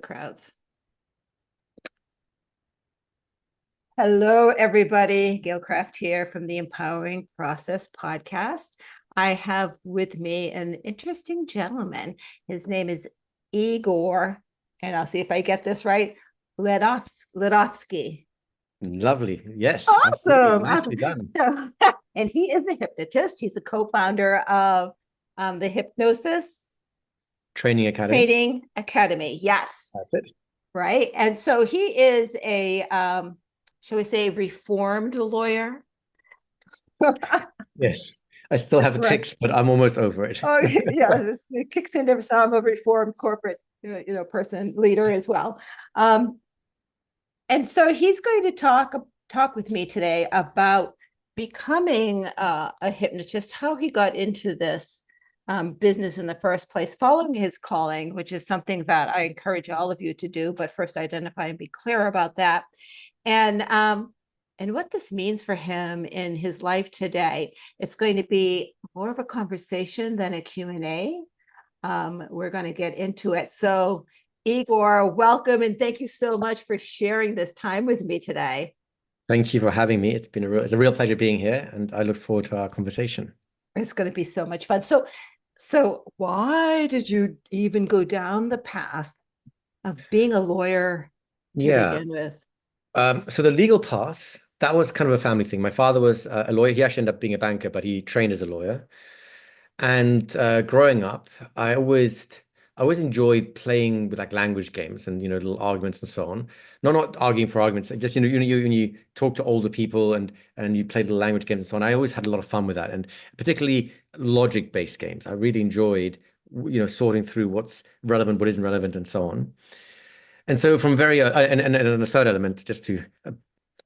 crowds. Hello, everybody. Gail Craft here from the Empowering Process podcast. I have with me an interesting gentleman. His name is Igor, and I'll see if I get this right, Ledochowski. Lovely. Yes, absolutely. Awesome. Nicely Awesome. done. And he is a hypnotist. He's a co-founder of the Hypnosis Training Academy. Training Academy. Yes. That's it. Right. And so he is a, shall we say, reformed lawyer? Yes. I still have Right. tics, but I'm almost over it. Oh, yeah. It kicks into some of a reformed corporate, person, leader as well. And so he's going to talk with me today about becoming a hypnotist, how he got into this business in the first place, following his calling, which is something that I encourage all of you to do. But first, identify and be clear about that, and what this means for him in his life today. It's going to be more of a conversation than a Q&A. We're going to get into it. So, Igor, welcome, and thank you so much for sharing this time with me today. Thank you for having me. It's a real pleasure being here, and I look forward to our conversation. It's going to be so much fun. So why did you even go down the path of being a lawyer to begin with? So the legal path, that was kind of a family thing. My father was a lawyer. He actually ended up being a banker, but he trained as a lawyer. And growing up, I always enjoyed playing with like language games and little arguments and so on. Not arguing for arguments, just when you talk to older people and you play little language games and so on. I always had a lot of fun with that, and particularly logic-based games. I really enjoyed sorting through what's relevant, what isn't relevant, and so on. And so from very and the third element, just to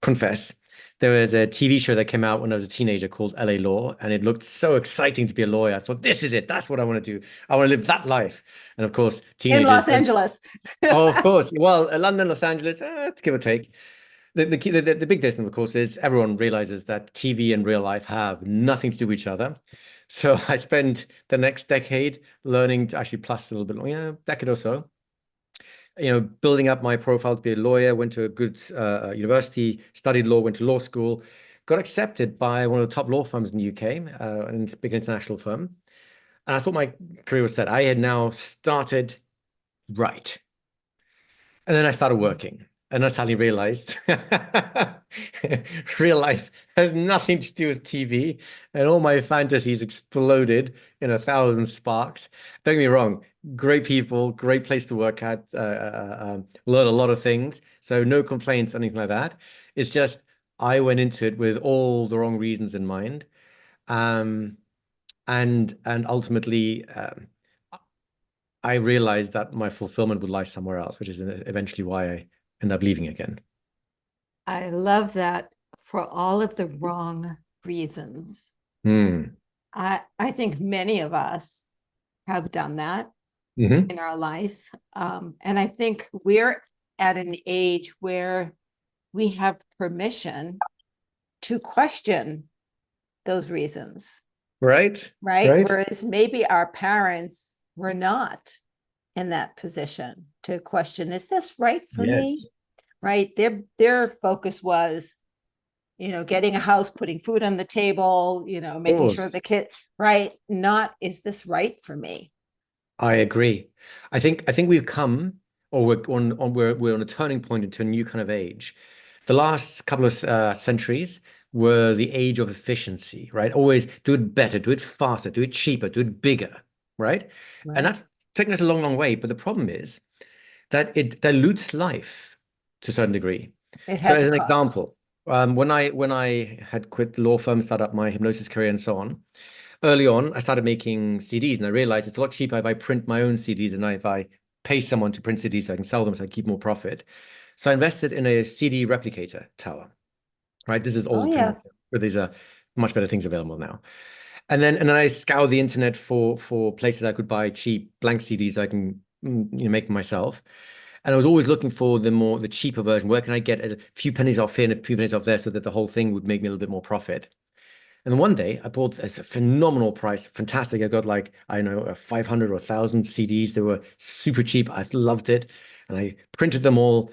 confess, there was a TV show that came out when I was a teenager called LA Law, and it looked so exciting to be a lawyer. I thought, this is it. That's what I want to do. I want to live that life. And of course, In teenagers. Los Angeles. Oh, of course. Well, London, Los Angeles, it's give or take. The big difference, of course, is everyone realizes that TV and real life have nothing to do with each other. So I spent the next decade learning to actually plus a little bit, decade or so, building up my profile to be a lawyer, went to a good university, studied law, went to law school, got accepted by one of the top law firms in the UK, and a big international firm. And I thought my career was set. I had now started right. And then I started working. And I suddenly realized real life has nothing to do with TV. And all my fantasies exploded in 1,000 sparks. Don't get me wrong, great people, great place to work at, learn a lot of things. So no complaints, anything like that. It's just I went into it with all the wrong reasons in mind. Um, and ultimately, I realized that my fulfillment would lie somewhere else, which is eventually why I ended up leaving again. I love that, for all of the wrong reasons. Hmm. I think many of us have done that Hmm. in our life. And I think we're at an age where we have permission to question those reasons, Right. right? Right. Whereas maybe our parents were not in that position to question, is this right for me? Yes. Right? Their focus was, getting a house, putting food on the table, Of making sure the course. kid, right? Not, is this right for me? I agree. I think we've come, or we're on a turning point into a new kind of age. The last couple of centuries were the age of efficiency, right? Always do it better, do it faster, do it cheaper, do it bigger, right? And Right. that's taken us a long, long way. But the problem is that it dilutes life to a certain degree. It So has as a an cost. example, when I had quit the law firm, started up my hypnosis career and so on, early on, I started making CDs, and I realized it's a lot cheaper if I print my own CDs than if I pay someone to print CDs so I can sell them so I keep more profit. So I invested in a CD replicator tower, right? This is Oh, old yeah. technology, but these are much better things available now. And then I scoured the internet for places I could buy cheap blank CDs so I can make them myself. And I was always looking for the cheaper version. Where can I get a few pennies off here and a few pennies off there so that the whole thing would make me a little bit more profit? And then one day I bought this a phenomenal price, fantastic. I got like, I don't know, 500 or 1,000 CDs. They were super cheap. I loved it. and I printed them all,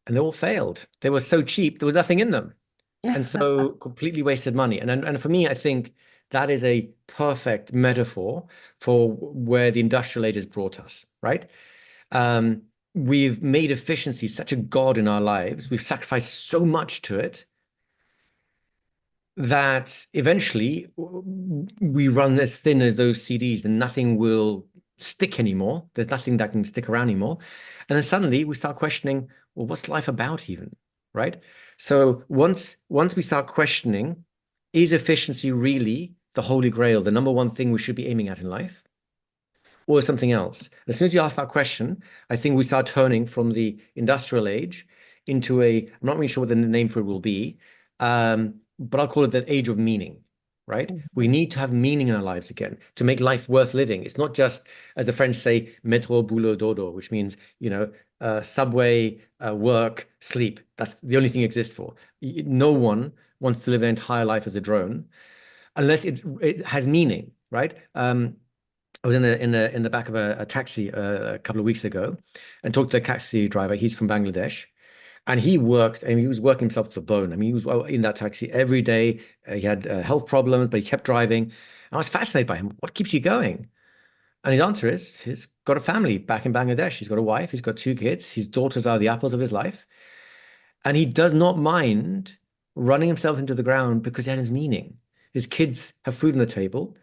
and they all failed. They were so cheap, there was nothing in them. And so completely wasted money. And for me, I think that is a perfect metaphor for where the industrial age has brought us, right? Um, we've made efficiency such a god in our lives. We've sacrificed so much to it that eventually we run as thin as those CDs and nothing will stick anymore. There's nothing that can stick around anymore. And then suddenly we start questioning, well, what's life about even, right? So once we start questioning, is efficiency really the holy grail, the number one thing we should be aiming at in life? Or something else? As soon as you ask that question, I think we start turning from the industrial age into I'm not really sure what the name for it will be, but I'll call it the age of meaning, right? We need to have meaning in our lives again to make life worth living. It's not just, as the French say, métro, boulot, dodo, which means, subway, work, sleep. That's the only thing it exists for. No one wants to live their entire life as a drone unless it has meaning, right? I was in the back of a taxi a couple of weeks ago and talked to a taxi driver. He's from Bangladesh, and he was working himself to the bone. I mean, he was in that taxi every day. He had health problems, but he kept driving. And I was fascinated by him. What keeps you going? And his answer is he's got a family back in Bangladesh. He's got a wife. He's got two kids. His daughters are the apples of his life. And he does not mind running himself into the ground because he has meaning. His kids have food on the table.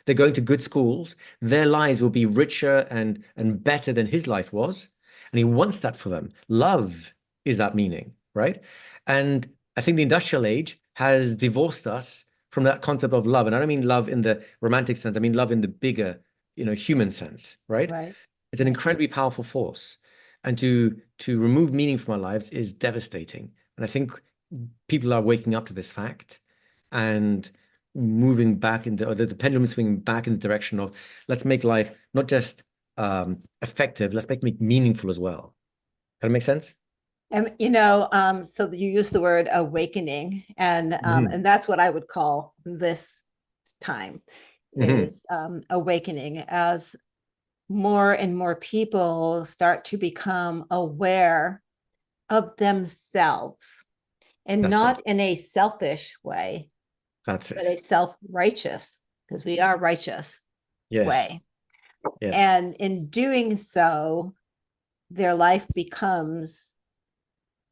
They're going to good schools. Their lives will be richer and better than his life was. And he wants that for them. Love is that meaning, right? And I think the industrial age has divorced us from that concept of love. And I don't mean love in the romantic sense. I mean love in the bigger, human sense, right? Right. It's an incredibly powerful force. And to remove meaning from our lives is devastating. And I think people are waking up to this fact and moving back into, or the pendulum swinging back in the direction of let's make life not just effective, let's make it meaningful as well. Does that make sense? And so you use the word awakening, and Hmm. and that's what I would call this time Hmm. is awakening as more and more people start to become aware of themselves, and That's not it. in a selfish way, That's but it. a self-righteous, because we are righteous Yes. way. Yes. And in doing so, their life becomes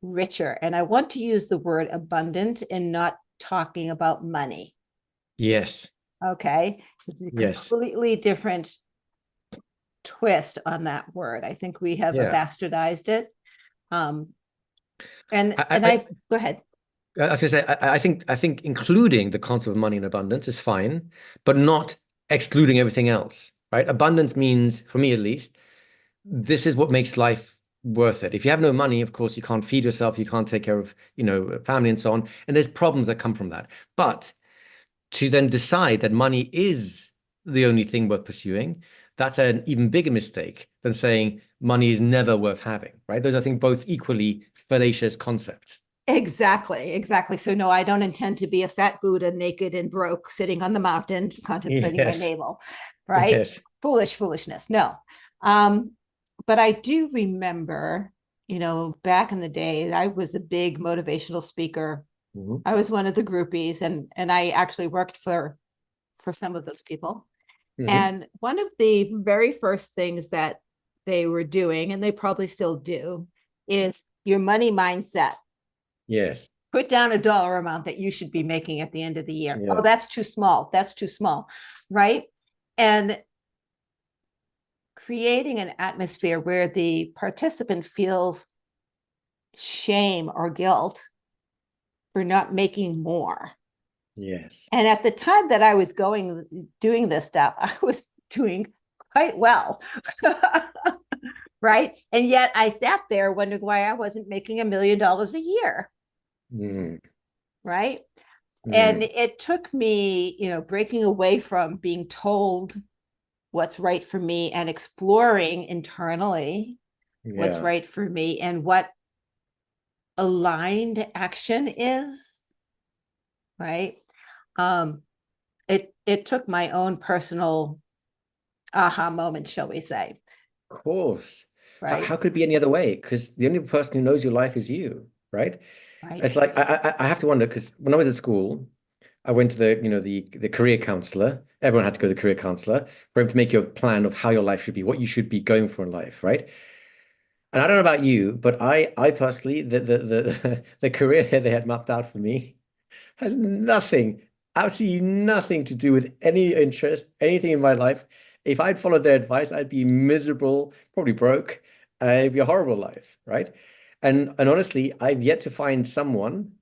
richer. And I want to use the word abundant and not talking about money. Yes. Okay. It's a Yes. completely different twist on that word. I think we have Yeah. bastardized it. Um, and I, and I, I go ahead. I was gonna say, I think including the concept of money and abundance is fine, but not excluding everything else, right? Abundance means, for me at least, this is what makes life worth it. If you have no money, of course, you can't feed yourself, you can't take care of, family and so on, and there's problems that come from that. But to then decide that money is the only thing worth pursuing, that's an even bigger mistake than saying money is never worth having, right? Those, I think, both equally fallacious concepts. Exactly. So no, I don't intend to be a fat Buddha, naked and broke, sitting on the mountain, contemplating my Yes. navel, right? Yes. Foolishness. No. Um, but I do remember, back in the day, I was a big motivational speaker. Mhm. I was one of the groupies, and I actually worked for some of those people. Mhm. And one of the very first things that they were doing, and they probably still do, is your money mindset. Yes. Put down a dollar amount that you should be making at the end of the year. Oh, Yeah. that's too small. That's too small. Right. And creating an atmosphere where the participant feels shame or guilt for not making more. Yes. And at the time that I was doing this stuff, I was doing quite well. Right. And yet I sat there wondering why I wasn't making $1 million a year. Mm. Right. And Mm. it took me, breaking away from being told what's right for me and exploring internally what's Yeah. right for me and what aligned action is, right? Um, it took my own personal aha moment, shall we say. Of course. Right, How could it be any other way? Because the only person who knows your life is you, right? It's right. like I have to wonder because when I was at school, I went to the career counselor. Everyone had to go to the career counselor for him to make you a plan of how your life should be, what you should be going for in life, right? And I don't know about you, but I personally the the career they had mapped out for me has nothing, absolutely nothing to do with any interest, anything in my life. If I'd followed their advice, I'd be miserable, probably broke. It'd be a horrible life, right? And honestly, I've yet to find someone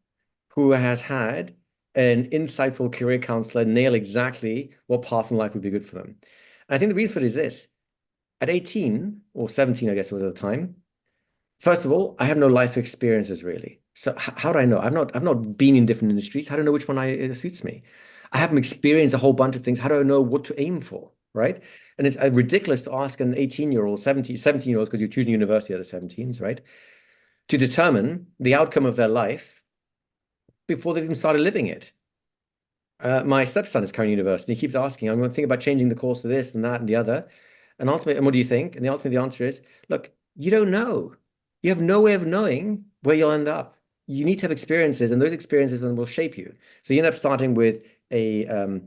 who has had an insightful career counselor nail exactly what path in life would be good for them. And I think the reason for it is this. At 18 or 17, I guess it was at the time, first of all, I have no life experiences really. So how do I know? I've not been in different industries. How do I know which one suits me? I haven't experienced a whole bunch of things. How do I know what to aim for? Right. And it's ridiculous to ask an 18-year-old, 17-year-old, because you're choosing university at the 17s, right? To determine the outcome of their life before they've even started living it. My stepson is currently in university. He keeps asking, I'm going to think about changing the course to this and that and the other. And ultimately, and what do you think? And ultimately, the answer is, look, you don't know. You have no way of knowing where you'll end up. You need to have experiences, and those experiences then will shape you. So you end up starting with a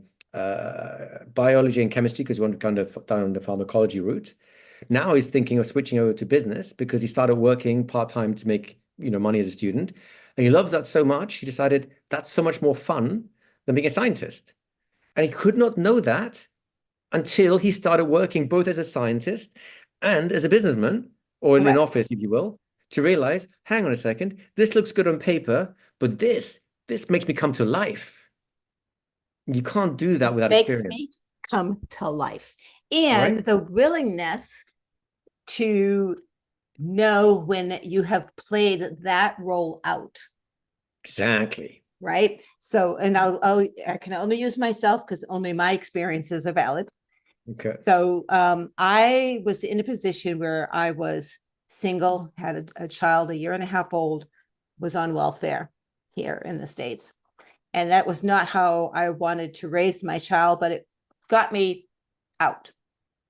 biology and chemistry because you want to kind of down the pharmacology route. Now he's thinking of switching over to business because he started working part-time to make, money as a student. And he loves that so much, he decided that's so much more fun than being a scientist. And he could not know that until he started working both as a scientist and as a businessman, or in an Correct. office, if you will, to realize, hang on a second, this looks good on paper, but this makes me come to life. You can't do that without Makes experience, me come to life. right? And the willingness to know when you have played that role out. Exactly. Right. So, and I can only use myself because only my experiences are valid. Okay. So, I was in a position where I was single, had a child a year and a half old, was on welfare here in the States. And that was not how I wanted to raise my child, but it got me out.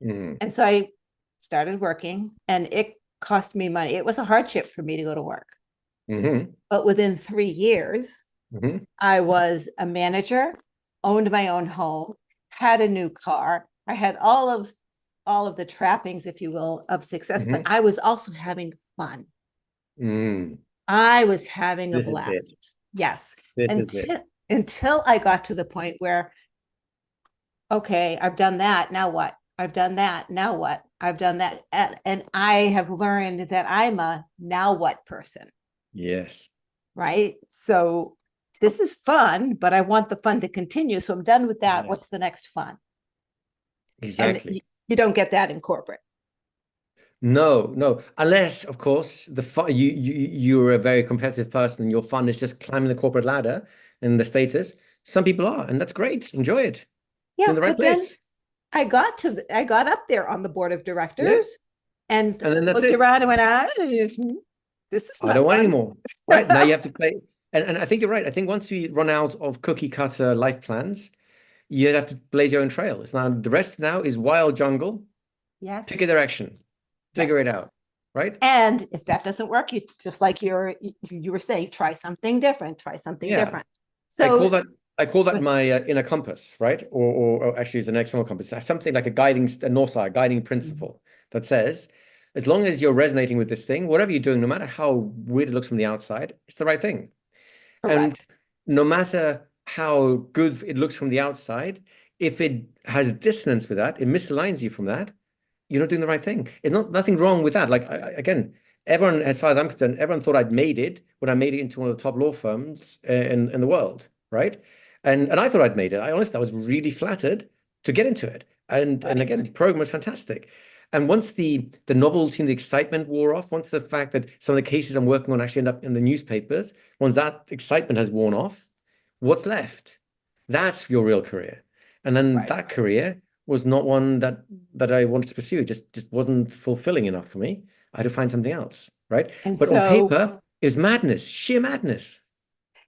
Mm. And so I started working and it cost me money. It was a hardship for me to go to work. Hmm. But within 3 years, Hmm. I was a manager, owned my own home, had a new car. I had all of the trappings, if you will, of success, but Hmm. I was also having fun. Mm. I was having a This is it. blast. Yes. This is it. Until I got to the point where, okay, I've done that. Now what? I've done that. Now what? I've done that. And I have learned that I'm a now what person, Yes, right? So this is fun, but I want the fun to continue. So I'm done with that. yes, What's the next fun? And exactly. you don't get that in corporate. No, no. Unless, of course, the fun you're a very competitive person and your fun is just climbing the corporate ladder and the status. Some people are, and that's great. Enjoy it. You're Yeah, in the right but then place. I got up there on the board of Yeah. directors and And then that's looked it. around and went, this is I not don't want any fun. more. Right. Now you have to play. And I think you're right. I think once we run out of cookie cutter life plans, you have to blaze your own trail. It's now the rest now is wild jungle. Pick a Yes, direction. Figure it yes. out. Right? And if that doesn't work, you just like you were saying, try something different, try something Yeah. different. I So call that I call that my inner compass, right? Or actually, it's an external compass. Something like a North Star, guiding principle that says, as long as you're resonating with this thing, whatever you're doing, no matter how weird it looks from the outside, it's the right thing. And correct. no matter how good it looks from the outside, if it has dissonance with that, it misaligns you from that, you're not doing the right thing. It's not nothing wrong with that. Like again, everyone, as far as I'm concerned, everyone thought I'd made it when I made it into one of the top law firms in the world, right? And I thought I'd made it. I honestly, I was really flattered to get into it. And Right. again, the program was fantastic. And once the novelty and the excitement wore off, once the fact that some of the cases I'm working on actually end up in the newspapers, once that excitement has worn off, what's left? That's your real career. And then Right. that career was not one that I wanted to pursue. It just wasn't fulfilling enough for me. I had to find something else, right? And But on so paper, it was madness, sheer madness.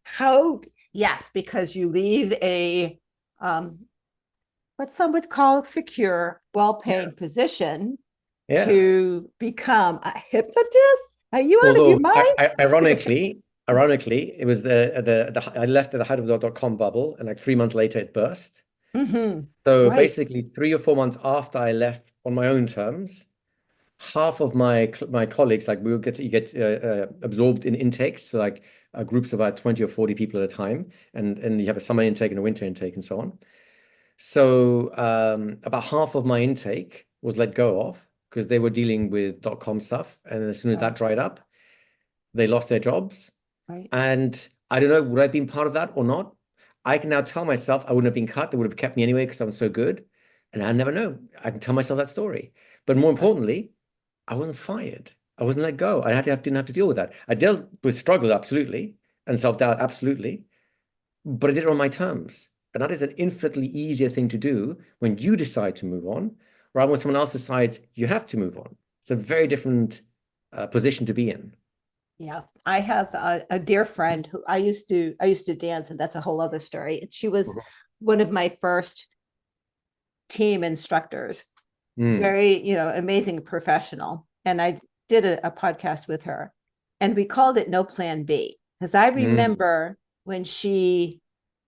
how, yes, because you leave a um what some would call secure, Yeah. well-paying position Yeah. to become a hypnotist? Are you out of your Although, mind? ironically, it was I left at the height of the dot-com bubble, and like 3 months later, it burst. So Right, basically, 3 or 4 months after I left on my own terms, half of my colleagues, like we would get you get absorbed in intakes, so like groups of about 20 or 40 people at a time, and you have a summer intake and a winter intake and so on. So about half of my intake was let go of because they were dealing with dot-com stuff, and as soon as that right, dried up, they lost their jobs. right, And I don't know, would I have been part of that or not? I can now tell myself I wouldn't have been cut. They would have kept me anyway because I'm so good. And I never know. I can tell myself that story. But more right. importantly, I wasn't fired. I wasn't let go. Didn't have to deal with that. I dealt with struggle, absolutely, and self-doubt, absolutely. But I did it on my terms. And that is an infinitely easier thing to do when you decide to move on, rather when someone else decides you have to move on. It's a very different position to be in. Yeah, I have a dear friend who I used to dance, and that's a whole other story. And she was one of my first team instructors, Mm, very, amazing professional. And I did a podcast with her, and we called it No Plan B, because I mm. remember when she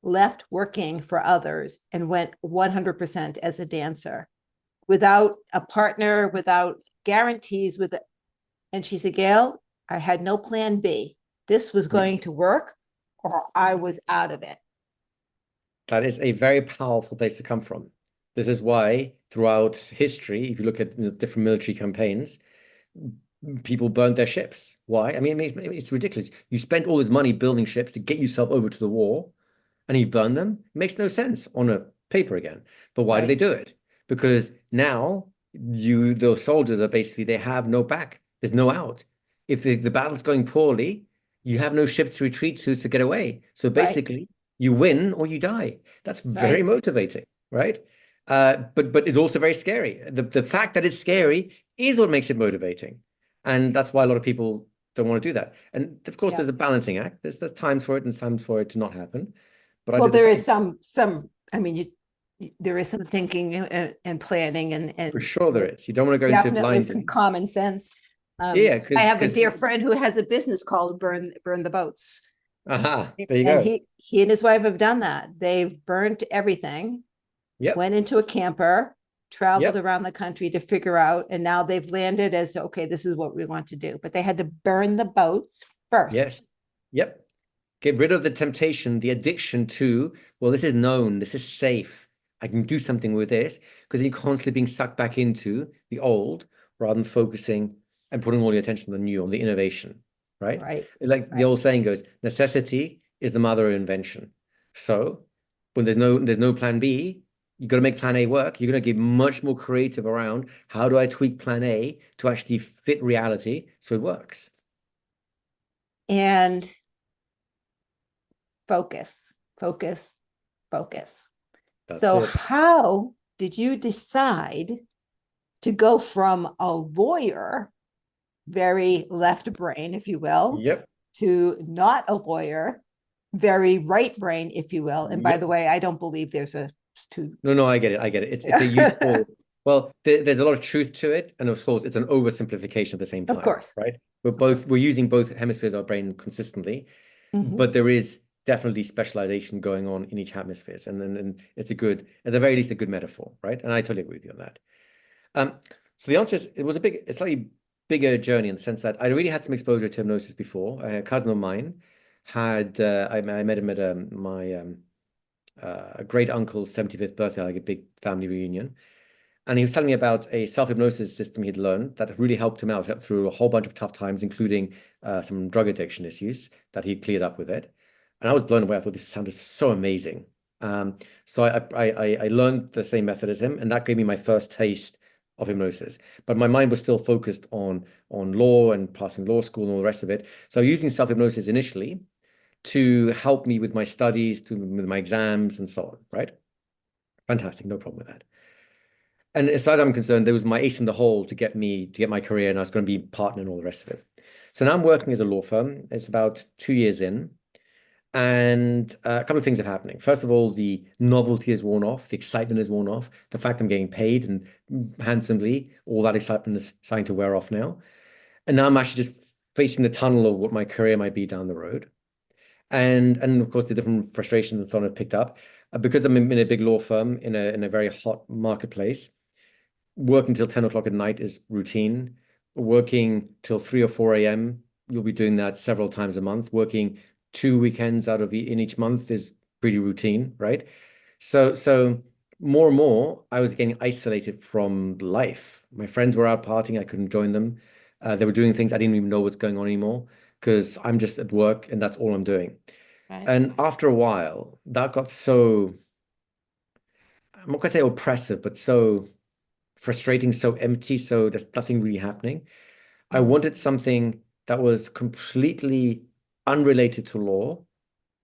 left working for others and went 100% as a dancer without a partner, without guarantees, and she said, Gail, I had no plan B. This was Yeah. going to work, or I was out of it. That is a very powerful place to come from. This is why throughout history, if you look at different military campaigns, people burned their ships. Why? I mean, it's ridiculous. You spent all this money building ships to get yourself over to the war, and you burn them. It makes no sense on a paper again. But why do they Right, do it? Because now the soldiers are basically, they have no back. There's no out. If the battle's going poorly, you have no ships to retreat to get away. So right, basically, you win or you die. That's very right. motivating, right? But it's also very scary. The fact that it's scary is what makes it motivating. And that's why a lot of people don't want to do that. And of course, Yeah. there's a balancing act. There's times for it and times for it to not happen. But I Well, did the there is same. some. I mean, there is some thinking and planning, For and sure there is. You don't want to go into definitely some blindly. common sense. Yeah, I have a because dear friend who has a business called Burn the Boats. aha, there you And go. he and his wife have done that. They've burnt everything, Yep, went into a camper, traveled yep, around the country to figure out, and now they've landed as okay, this is what we want to do. But they had to burn the boats first. yes, yep. Get rid of the temptation, the addiction to, well, this is known, this is safe. I can do something with this because you're constantly being sucked back into the old rather than focusing and putting all your attention on the new, on the innovation, right? Right, Like the right. old saying goes, necessity is the mother of invention. So when there's no plan B, you got to make plan A work. You're going to get much more creative around how do I tweak plan A to actually fit reality so it works. And focus, focus, focus. That's So it. how did you decide to go from a lawyer, very left brain, if you will, Yep. to not a lawyer, very right brain, if you will? And by the Yep. way, I don't believe there's a two. No, no, I get it. I get it. It's a useful, well, there's a lot of truth to it. And of course, it's an oversimplification at the same Of time, course, right? of course. We're using both hemispheres of our brain consistently, Mhm. but there is definitely specialization going on in each hemisphere. And it's a good, at the very least, a good metaphor, right? And I totally agree with you on that. Um, so the answer is it was a slightly bigger journey in the sense that I really had some exposure to hypnosis before. A cousin of mine I met him at my great uncle's 75th birthday, like a big family reunion. And he was telling me about a self-hypnosis system he'd learned that really helped him out through a whole bunch of tough times, including some drug addiction issues that he cleared up with it. And I was blown away. I thought this sounded so amazing. So I learned the same method as him, and that gave me my first taste of hypnosis. But my mind was still focused on law and passing law school and all the rest of it. So using self-hypnosis initially to help me with my studies, with my exams, and so on, right? Fantastic, no problem with that. And as far as I'm concerned, there was my ace in the hole to get my career, and I was going to be partner and all the rest of it. So now I'm working as a law firm. It's about 2 years in, And a couple of things are happening. First of all, the novelty is worn off, the excitement is worn off, the fact I'm getting paid and handsomely, all that excitement is starting to wear off now. And now I'm actually just facing the tunnel of what my career might be down the road. And of course the different frustrations and so on have picked up. Because I'm in a big law firm in a very hot marketplace. Working till 10 o'clock at night is routine. Working till 3 or 4 a.m., you'll be doing that several times a month. Working 2 weekends out of in each month is pretty routine, right? So more and more, I was getting isolated from life. My friends were out partying, I couldn't join them. They were doing things I didn't even know what's going on anymore because I'm just at work and that's all I'm doing. Right. And after a while, that got so, I'm not gonna say oppressive, but so frustrating, so empty, so there's nothing really happening. I Mm. wanted something that was completely unrelated to law,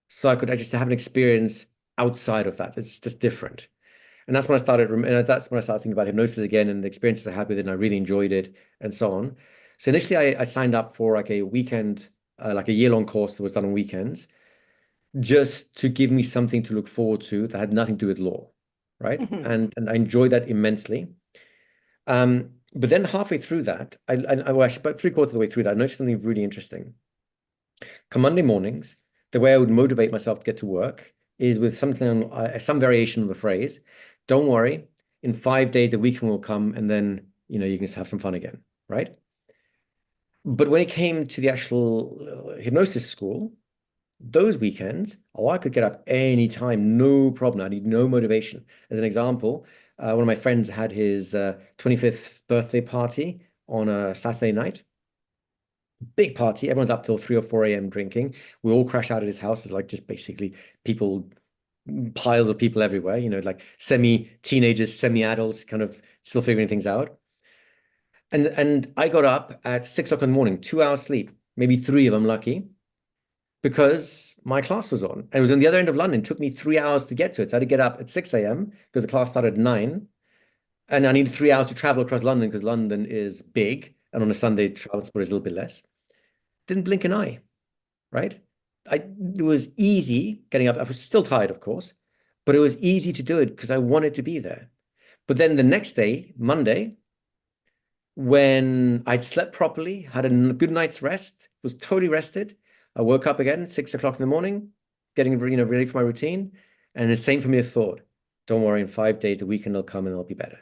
so I could just have an experience outside of that. It's just different. And that's when I started thinking about hypnosis again and the experiences I had with it, and I really enjoyed it and so on. So initially I signed up for like a weekend, like a year-long course that was done on weekends, just to give me something to look forward to that had nothing to do with law, right? Mhm. And I enjoyed that immensely. But then halfway through that, well, actually, about three-quarters of the way through that, I noticed something really interesting. Come Monday mornings, the way I would motivate myself to get to work is with something, some variation of the phrase, "Don't worry, in 5 days the weekend will come, and then you can just have some fun again," right? But when it came to the actual hypnosis school, those weekends, oh, I could get up any time, no problem. I need no motivation. As an example, one of my friends had his 25th birthday party on a Saturday night. Big party. Everyone's up till 3 or 4 a.m. drinking. We all crash out at his house. It's like just basically people, piles of people everywhere, like semi-teenagers, semi-adults, kind of still figuring things out. And I got up at 6 o'clock in the morning, 2 hours sleep, maybe three if I'm lucky, because my class was on. And it was on the other end of London. It took me 3 hours to get to it. So I had to get up at 6 a.m. because the class started at 9. And I needed 3 hours to travel across London because London is big. And on a Sunday, transport is a little bit less. Didn't blink an eye, right? It was easy getting up. I was still tired, of course, but it was easy to do it because I wanted to be there. But then the next day, Monday, when I'd slept properly, had a good night's rest, was totally rested. I woke up again, 6 o'clock in the morning, getting ready for my routine. And the same for me, a thought, don't worry, in 5 days, the weekend will come and I'll be better.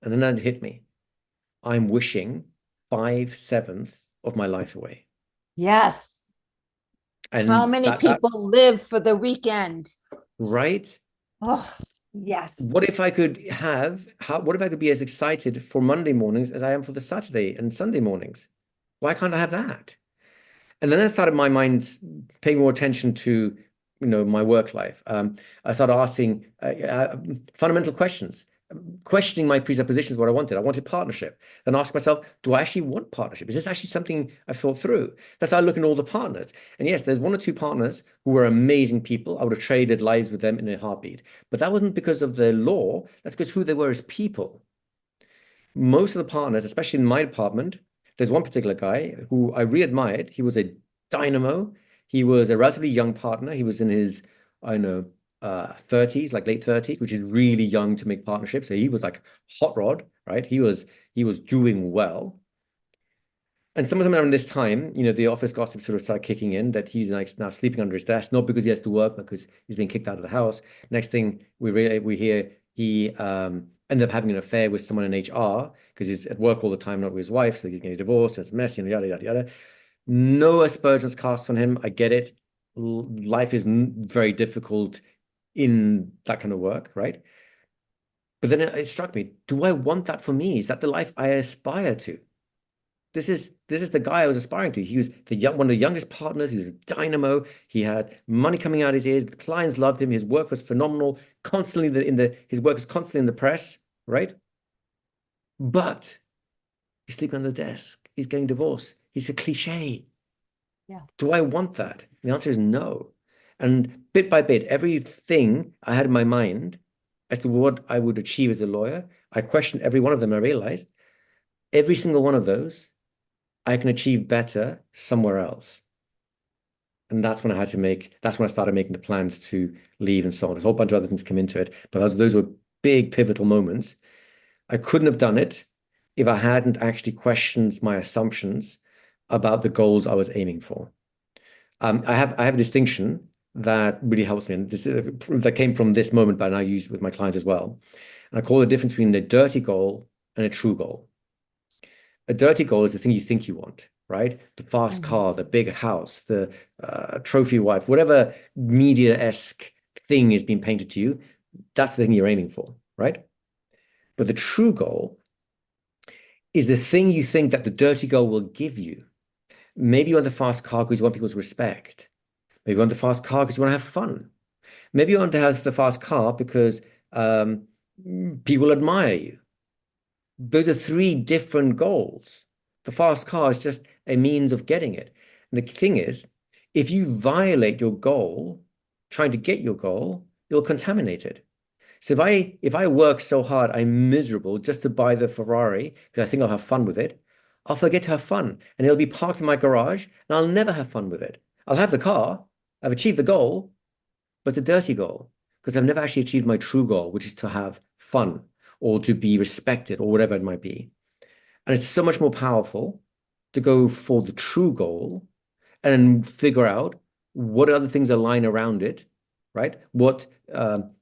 And then that hit me. I'm wishing 5/7 of my life away. Yes. How And many that people live for the weekend? right? Oh, yes. What if I could what if I could be as excited for Monday mornings as I am for the Saturday and Sunday mornings? Why can't I have that? And then I started my mind paying more attention to, my work life. I started asking fundamental questions, questioning my presuppositions, what I wanted. I wanted partnership. Then ask myself, do I actually want partnership? Is this actually something I've thought through? That's how I look at all the partners. And yes, there's one or two partners who were amazing people. I would have traded lives with them in a heartbeat. But that wasn't because of the law. That's because who they were as people. Most of the partners, especially in my department, there's one particular guy who I really admired. He was a dynamo. He was a relatively young partner. He was in his, I don't know, 30s, like late 30s, which is really young to make partnerships. So he was like hot rod, right? He was doing well. And sometime around this time, the office gossip sort of started kicking in that he's like now sleeping under his desk, not because he has to work, but because he's been kicked out of the house. Next thing we hear he ended up having an affair with someone in HR because he's at work all the time, not with his wife, so he's getting a divorce, and it's messy, and yada yada yada. No aspersions cast on him. I get it. Life is very difficult in that kind of work, right? But then it struck me, do I want that for me? Is that the life I aspire to? This is the guy I was aspiring to. He was one of the youngest partners. He was a dynamo. He had money coming out his ears. The clients loved him. His work was phenomenal. Constantly his work is constantly in the press, right? But he's sleeping on the desk. He's getting divorced. He's a cliche. Yeah. Do I want that? The answer is no. And bit by bit, everything I had in my mind as to what I would achieve as a lawyer, I questioned every one of them. I realized every single one of those I can achieve better somewhere else. And that's when I started making the plans to leave and so on. There's a whole bunch of other things come into it, but those were big pivotal moments. I couldn't have done it if I hadn't actually questioned my assumptions about the goals I was aiming for. I have a distinction that really helps me, and this that came from this moment, but I use with my clients as well. And I call the difference between a dirty goal and a true goal. A dirty goal is the thing you think you want, right? The fast Mhm. car, the big house, the trophy wife, whatever media-esque thing is being painted to you, that's the thing you're aiming for, right? But the true goal is the thing you think that the dirty goal will give you. Maybe you want the fast car because you want people's respect. Maybe you want the fast car because you want to have fun. Maybe you want to have the fast car because um, people admire you. Those are three different goals. The fast car is just a means of getting it. And the thing is, if you violate your goal, trying to get your goal, you'll contaminate it. So if I work so hard, I'm miserable just to buy the Ferrari because I think I'll have fun with it, I'll forget to have fun and it'll be parked in my garage and I'll never have fun with it. I'll have the car, I've achieved the goal, but it's a dirty goal because I've never actually achieved my true goal, which is to have fun or to be respected or whatever it might be. And it's so much more powerful to go for the true goal and figure out what other things align around it, right? What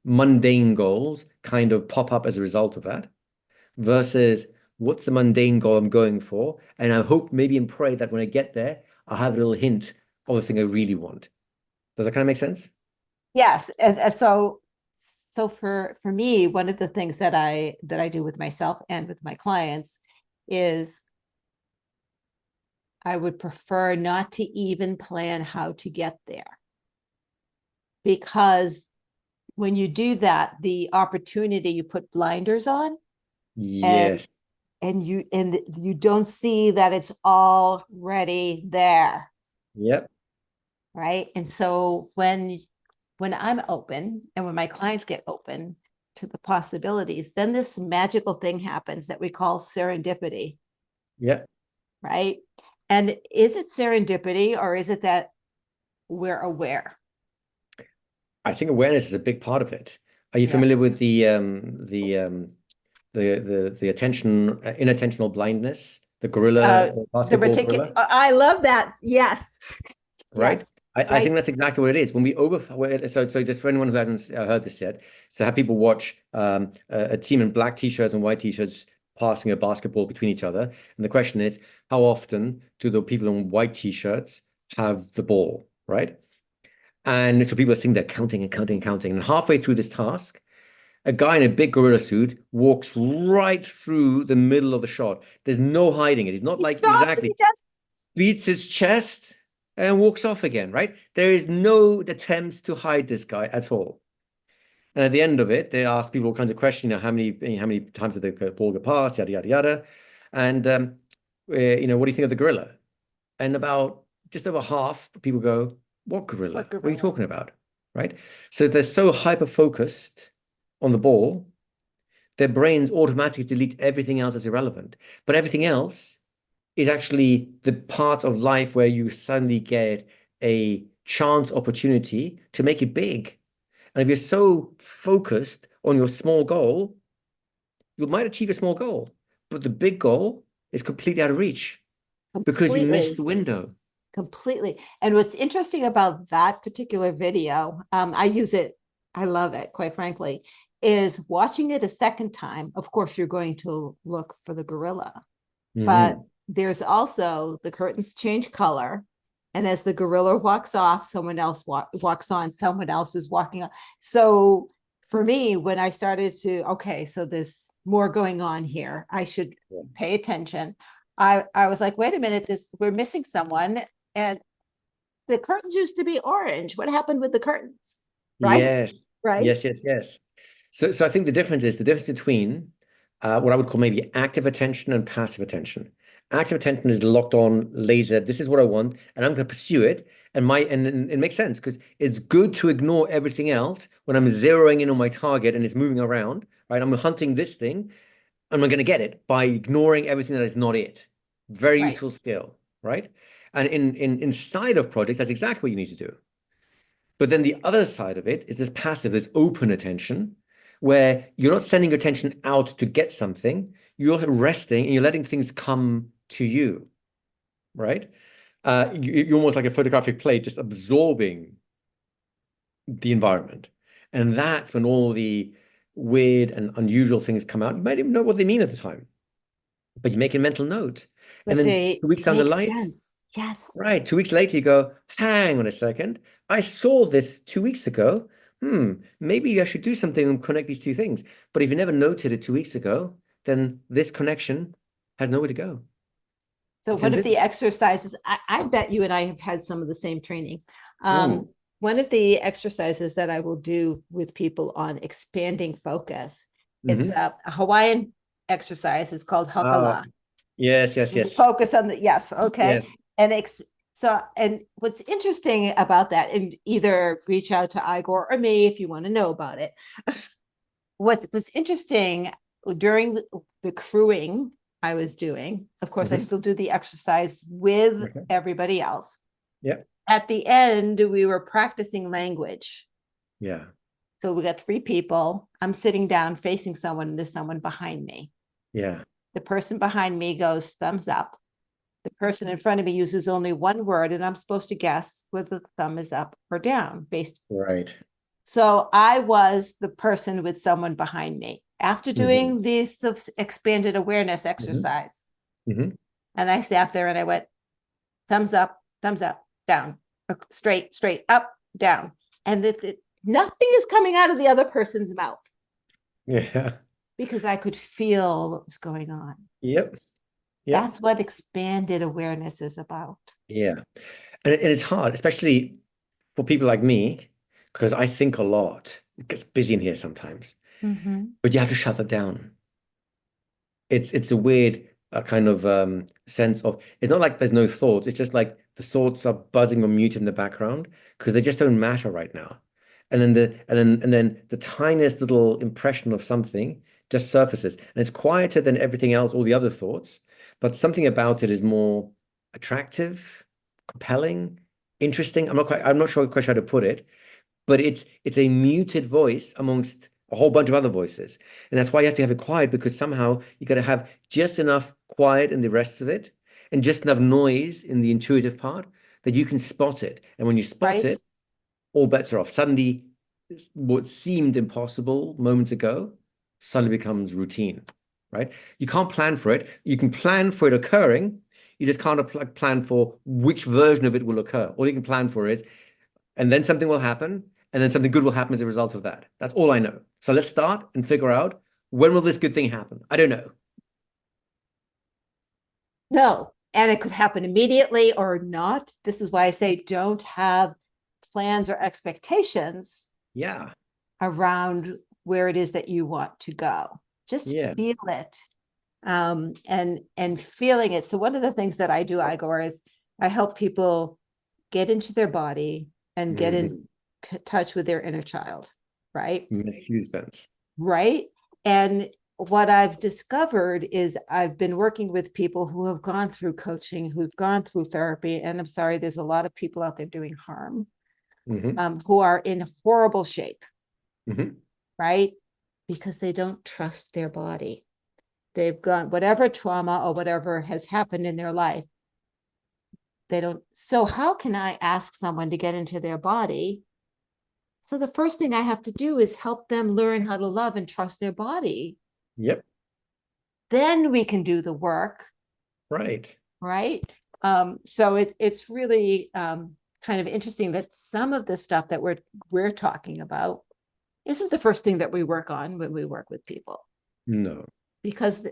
mundane goals kind of pop up as a result of that versus what's the mundane goal I'm going for? And I hope, maybe, and pray that when I get there, I'll have a little hint of the thing I really want. Does that kind of make sense? Yes, and so for me, one of the things that I do with myself and with my clients is I would prefer not to even plan how to get there, because when you do that, the opportunity, you put blinders on, and Yes. you don't see that it's already there, Yep. right? And so when I'm open and when my clients get open to the possibilities, then this magical thing happens that we call serendipity, Yep. right? And is it serendipity, or is it that we're aware? I think awareness is a big part of it. Are you Yeah. familiar with the attention inattentional blindness, the Uh, gorilla, the basketball reticular, gorilla, I love that. Yes. right? Yes. I Right. think that's exactly what it is. When we over so just for anyone who hasn't heard this yet, so have people watch a team in black t-shirts and white t-shirts passing a basketball between each other, and the question is, how often do the people in white t-shirts have the ball, right? And so people are sitting there counting and counting and counting, and halfway through this task, a guy in a big gorilla suit walks right through the middle of the shot. There's no hiding it. He's not He like stops and exactly he does. beats his chest and walks off again, right? There is no attempts to hide this guy at all. And at the end of it, they ask people all kinds of questions, how many times did the ball go past, yada yada yada. And what do you think of the gorilla? And about just over half people go, "What What gorilla? What are you gorilla? talking about?" Right? So they're so hyper focused on the ball, their brains automatically delete everything else as irrelevant. But everything else is actually the part of life where you suddenly get a chance opportunity to make it big. And if you're so focused on your small goal, you might achieve a small goal, but the big goal is completely out of reach because you missed Completely. the window. Completely. And what's interesting about that particular video, I use it, I love it, quite frankly, is watching it a second time. Of course, you're going to look for the gorilla, but Hmm. there's also the curtains change color. And as the gorilla walks off, someone else walks on, someone else is walking on. So for me, when I started to, okay, so there's more going on here, I should Yeah. pay attention. I was like, wait a minute, we're missing someone. And the curtains used to be orange. What happened with the curtains? Right? Yes, Right? yes, yes, yes. So I think the difference is the difference between what I would call maybe active attention and passive attention. Active attention is locked on, laser. This is what I want, and I'm going to pursue it. And it makes sense because it's good to ignore everything else when I'm zeroing in on my target and it's moving around, right? I'm hunting this thing, and I'm going to get it by ignoring everything that is not it. Very Right. useful skill, right? And inside of projects, that's exactly what you need to do. But then the other side of it is this passive, this open attention, where you're not sending your attention out to get something, you're resting and you're letting things come to you, right? You're almost like a photographic plate, just absorbing the environment. And that's when all the weird and unusual things come out. You might even know what they mean at the time, but you make a mental note. And But then they 2 weeks down the make line, sense. Yes. right, 2 weeks later, you go, hang on a second. I saw this 2 weeks ago. Maybe I should do something and connect these two things. But if you never noted it 2 weeks ago, then this connection has nowhere to go. So It's one of the invisible. exercises, I bet you and I have had some of the same training. Mm, One of the exercises that I will do with people on expanding focus, it's hmm a Hawaiian exercise. It's called Ah, hakala. yes, yes, You yes, focus on the, yes, okay. yes. And so, and what's interesting about that, and either reach out to Igor or me if you want to know about it. What was interesting during the crewing I was doing, of course, I hmm still do the exercise with Okay. everybody else. Yeah, At the end, we were practicing language. yeah, So we got three people. I'm sitting down facing someone, and there's someone behind me. yeah. The person behind me goes thumbs up. The person in front of me uses only one word, and I'm supposed to guess whether the thumb is up or down based. Right. So I was the person with someone behind me after hmm doing this expanded awareness hmm exercise. hmm And I sat there and I went thumbs up, down, straight, up, down. And nothing is coming out of the other person's mouth Yeah. because I could feel what was going on. Yep. Yep. That's what expanded awareness is about. Yeah. And it's hard, especially for people like me, because I think a lot. It gets busy in here sometimes, Mm-hmm. but you have to shut that down. It's a weird kind of sense of it's not like there's no thoughts. It's just like the thoughts are buzzing or muted in the background because they just don't matter right now. And then the tiniest little impression of something just surfaces. And it's quieter than everything else, all the other thoughts, but something about it is more attractive, compelling, interesting. I'm not sure quite how to put it, but it's a muted voice amongst a whole bunch of other voices. And that's why you have to have it quiet because somehow you got to have just enough quiet in the rest of it and just enough noise in the intuitive part that you can spot it. And when you spot Right? it, all bets are off. Suddenly, what seemed impossible moments ago suddenly becomes routine, right? You can't plan for it. You can plan for it occurring. You just can't plan for which version of it will occur. All you can plan for is, and then something will happen, and then something good will happen as a result of that. That's all I know. So let's start and figure out when will this good thing happen? I don't know. No. And it could happen immediately or not. This is why I say don't have plans or expectations Yeah. around where it is that you want to go. Just Yeah. feel it. And feeling it. So one of the things that I do, Igor, is I help people get into their body and get Mhm. in touch with their inner child, right? Makes huge sense. Right. And what I've discovered is I've been working with people who have gone through coaching, who've gone through therapy. And I'm sorry, there's a lot of people out there doing harm, hmm who are in horrible shape, hmm right? Because they don't trust their body. They've gone, whatever trauma or whatever has happened in their life, they don't. So, how can I ask someone to get into their body? So, the first thing I have to do is help them learn how to love and trust their body. Yep. Then we can do the work, Right. right? So it's really kind of interesting that some of the stuff that we're talking about isn't the first thing that we work on when we work with people, No. because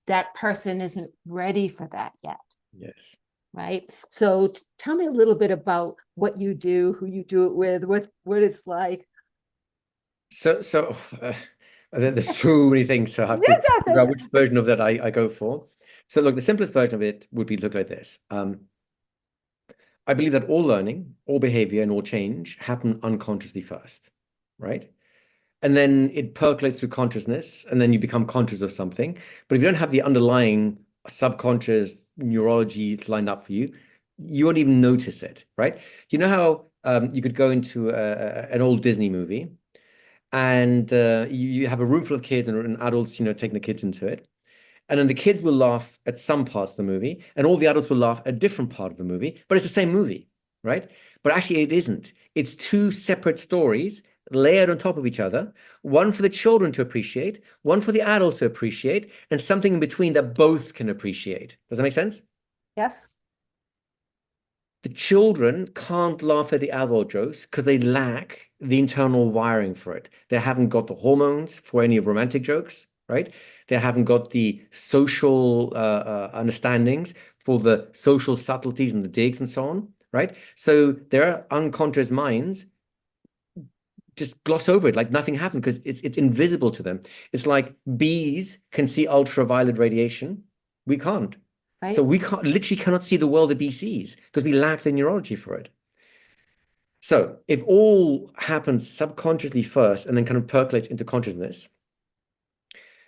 that person isn't ready for that yet, Yes. right? So tell me a little bit about what you do, who you do it with, what it's like. So there's so many things, so I have to Yes, yes, figure out yes. which version of that I go for. So look, the simplest version of it would be look like this. I believe that all learning, all behavior, and all change happen unconsciously first, right? And then it percolates through consciousness, and then you become conscious of something. But if you don't have the underlying subconscious neurology lined up for you, you won't even notice it, right? Do you know how you could go into an old Disney movie and you have a room full of kids and adults, taking the kids into it. And then the kids will laugh at some parts of the movie, and all the adults will laugh at a different part of the movie, but it's the same movie, right? But actually, it isn't. It's two separate stories layered on top of each other, one for the children to appreciate, one for the adults to appreciate, and something in between that both can appreciate. Does that make sense? Yes. The children can't laugh at the adult jokes because they lack the internal wiring for it. They haven't got the hormones for any romantic jokes, right? They haven't got the social understandings for the social subtleties and the digs and so on, right? So their unconscious minds just gloss over it like nothing happened because it's invisible to them. It's like bees can see ultraviolet radiation. We can't. So Right. we can't literally cannot see the world the bee sees because we lack the neurology for it. So if all happens subconsciously first and then kind of percolates into consciousness,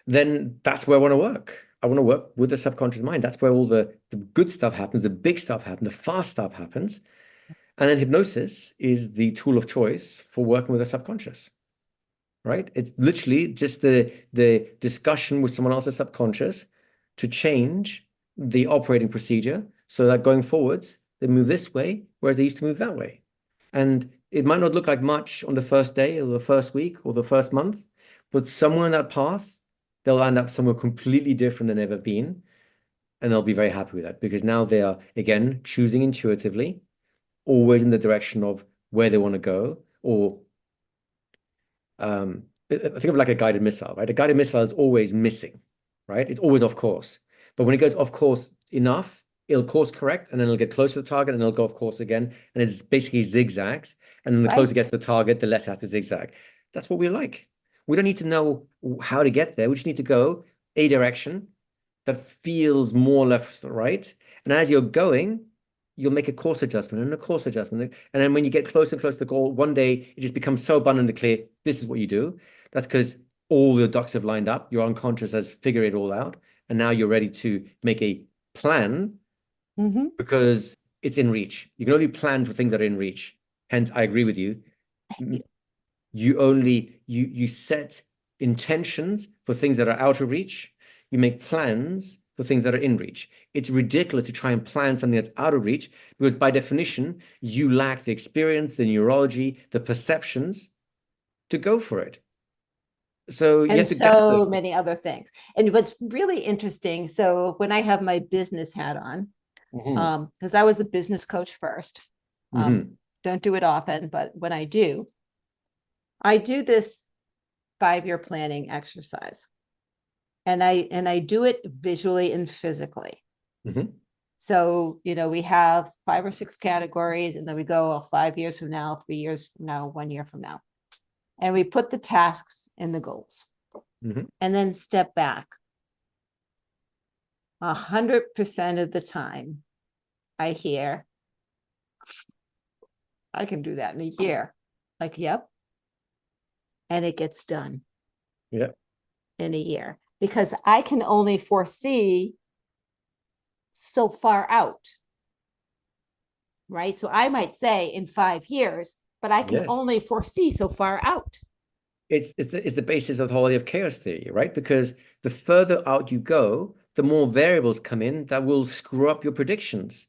then that's where I want to work. I want to work with the subconscious mind. That's where all the good stuff happens, the big stuff happens, the fast stuff happens. And then hypnosis is the tool of choice for working with the subconscious, right? It's literally just the discussion with someone else's subconscious to change the operating procedure so that going forwards, they move this way, whereas they used to move that way. And it might not look like much on the first day or the first week or the first month, but somewhere in that path, they'll end up somewhere completely different than they've ever been. And they'll be very happy with that because now they are, again, choosing intuitively, always in the direction of where they want to go. Or think of like a guided missile, right? A guided missile is always missing, right? It's always off course. But when it goes off course enough, it'll course correct and then it'll get closer to the target and it'll go off course again. And it's basically zigzags. And then the closer it Right. gets to the target, the less it has to zigzag. That's what we like. We don't need to know how to get there. We just need to go a direction that feels more left or right. And as you're going, you'll make a course adjustment and a course adjustment. And then when you get closer and closer to the goal, one day it just becomes so abundantly clear, this is what you do. That's because all your ducks have lined up. Your unconscious has figured it all out. And now you're ready to make a plan Mm-hmm. because it's in reach. You can only plan for things that are in reach. Hence, I agree with you. You set intentions for things that are out of reach. You make plans for things that are in reach. It's ridiculous to try and plan something that's out of reach because by definition, you lack the experience, the neurology, the perceptions to go for it. So you And have to gather so those things. many other things. And what's really interesting, so when I have my business hat on, Mhm, because I was a business coach first, mhm. don't do it often, but when I do this 5-year planning exercise. And I do it visually and physically. Mhm. So, we have 5 or 6 categories, and then we go 5 years from now, 3 years from now, 1 year from now. And we put the tasks and the goals Mhm. and then step back. 100% of the time, I hear, I can do that in a year. Like, yep. And it gets done Yeah. in a year because I can only foresee so far out. Right. So I might say in 5 years, but I can Yes. only foresee so far out. It's the basis of the whole idea of chaos theory, right? Because the further out you go, the more variables come in that will screw up your predictions.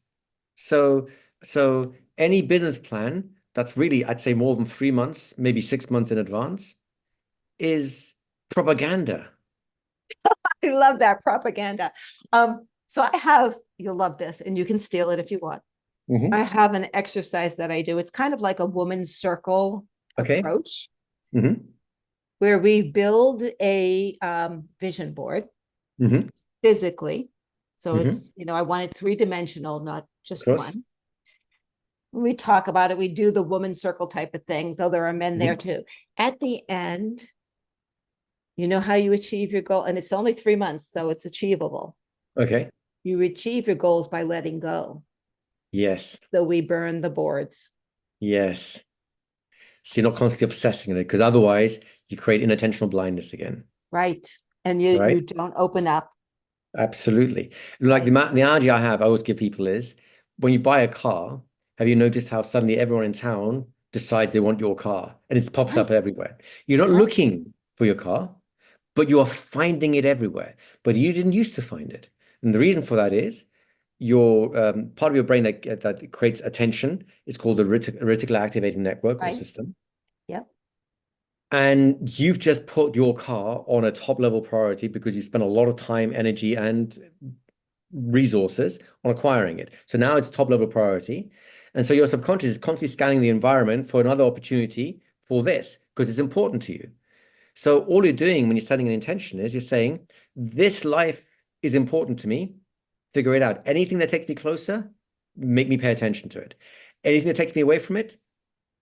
So, so any business plan that's really, I'd say more than 3 months, maybe 6 months in advance, is propaganda. I love that propaganda. So I have, you'll love this, and you can steal it if you want. I Hmm. have an exercise that I do. It's kind of like a woman's circle Okay. approach Hmm. where we build a vision board Hmm. physically. So Hmm. it's, I want it 3-dimensional, not Of just course. one. When we talk about it, we do the woman circle type of thing, though there are men there Hmm. too. At the end, you know how you achieve your goal, and it's only 3 months, so it's achievable. Okay. You achieve your goals by letting go. Yes. So we burn the boards. Yes. So you're not constantly obsessing on it because otherwise you create inattentional blindness again, Right. And you right? don't open up. Absolutely. Like the Right. analogy I have, I always give people is when you buy a car, have you noticed how suddenly everyone in town decides they want your car and it pops up Right, everywhere? You're not right, looking for your car, but you are finding it everywhere. But you didn't used to find it. And the reason for that is your part of your brain that creates attention is called the reticular activating network or right. system. Yep. And you've just put your car on a top level priority because you spent a lot of time, energy, and resources on acquiring it. So now it's top level priority. And so your subconscious is constantly scanning the environment for another opportunity for this because it's important to you. So all you're doing when you're setting an intention is you're saying, this life is important to me. Figure it out. Anything that takes me closer, make me pay attention to it. Anything that takes me away from it,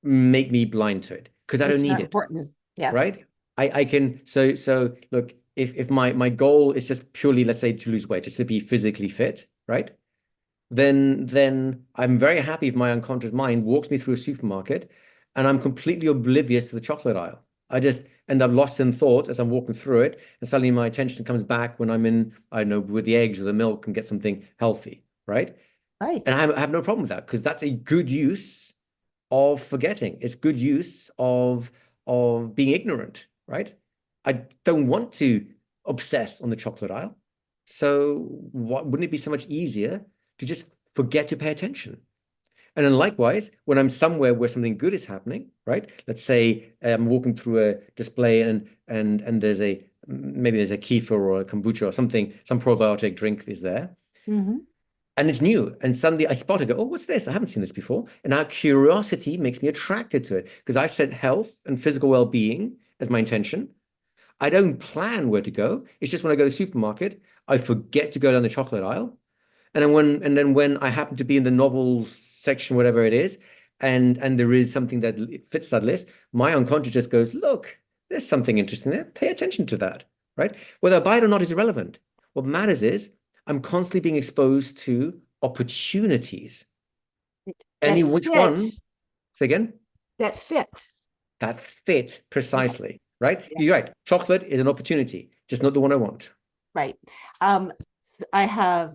make me blind to it because I don't It's need not it, important. Yeah. right? I can so look, if my goal is just purely, let's say, to lose weight, just to be physically fit, right? Then I'm very happy if my unconscious mind walks me through a supermarket and I'm completely oblivious to the chocolate aisle. I just end up lost in thought as I'm walking through it, and suddenly my attention comes back when I'm in, I don't know, with the eggs or the milk and get something healthy, right? Right. And I have no problem with that because that's a good use of forgetting. It's good use of being ignorant, right? I don't want to obsess on the chocolate aisle. So wouldn't it be so much easier to just forget to pay attention? And then likewise, when I'm somewhere where something good is happening, right? Let's say I'm walking through a display and there's a maybe there's a kefir or a kombucha or something, some probiotic drink is there Hmm. and it's new. And suddenly I spot it, go, oh, what's this? I haven't seen this before. And now curiosity makes me attracted to it because I've set health and physical well-being as my intention. I don't plan where to go. It's just when I go to the supermarket, I forget to go down the chocolate aisle. And then when I happen to be in the novels section, whatever it is, and there is something that fits that list, my unconscious just goes, look, there's something interesting there. Pay attention to that, right? Whether I buy it or not is irrelevant. What matters is I'm constantly being exposed to opportunities. That Any which one, fit, say again, that fit. that fit Yeah. precisely, right? Yeah. You're right. Chocolate is an opportunity, just not the one I want. Right.